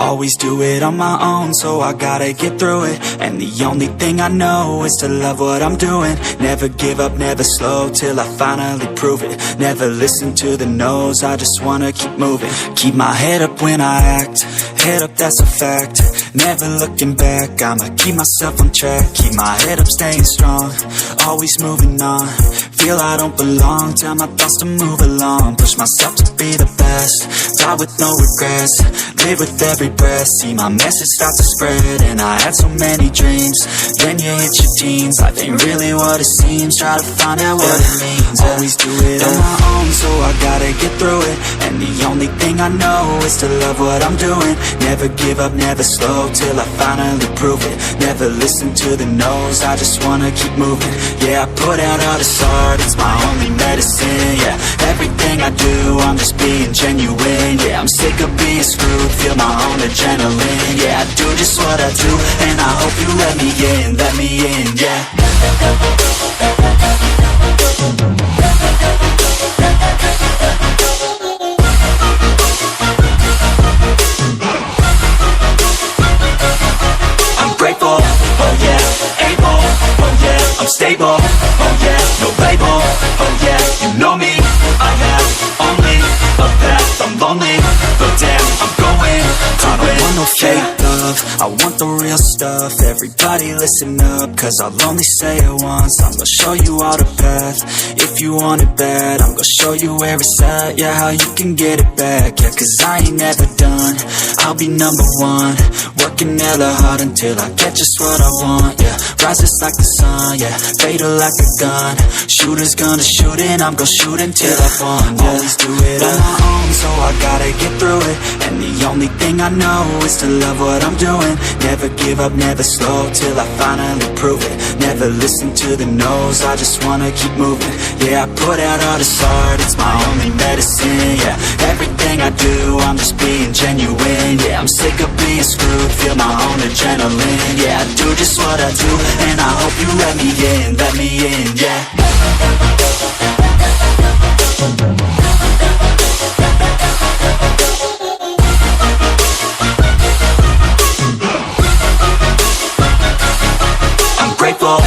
Always do it on my own, so I gotta get through it. And the only thing I know is to love what I'm doing. Never give up, never slow, till I finally prove it. Never listen to the no's, I just wanna keep moving. Keep my head up when I act, head up, that's a fact. Never looking back, I'ma keep myself on track. Keep my head up, staying strong, always moving on. Feel I don't belong, tell my thoughts to move along. Push myself to be the best, die with no regrets. Live with every breath, see my message start to spread. And I had so many dreams, then you hit your teens. Life ain't really what it seems, try to find out what it means. Always do it on my own, so I gotta get through it. And the only thing I know is to love what I'm doing. Never give up, never slow, till I finally prove it. Never listen to the no's, I just wanna keep moving. Yeah, I put out all this art, it's my only medicine. Yeah, everything I do, I'm just being genuine. Yeah, I'm sick of being screwed, feel my own adrenaline. Yeah, I do just what I do, and I hope you let me in, yeah. I'm grateful, oh yeah, able, oh yeah, I'm stable, oh yeah, no label, oh yeah, you know me, I have only a path, I'm lonely, but damn, I'm going to win. I don't want no fake love, I want the real stuff. Everybody listen up, cause I'll only say it once. I'm gonna show you all the path, if you want it bad. I'm gonna show you where it's at, yeah, how you can get it back. Yeah, cause I ain't never done, I'll be number one. Working hella hard until I get just what I want, yeah. Rises like the sun, yeah, fatal like a gun. Shooter's gonna shoot and I'm gonna shoot until I've won, yeah. Always do it on my own, so I gotta get through it. And the only thing I know is to love what I'm doing. Never give up, never slow, till I finally prove it. Never listen to the no's, I just wanna keep moving. Yeah, I put out all this art, it's my only medicine. Yeah, everything I do, I'm just being genuine. Yeah, I'm sick of being screwed, feel my own adrenaline. Yeah, I do just what I do, and I hope you let me in, yeah. I'm grateful,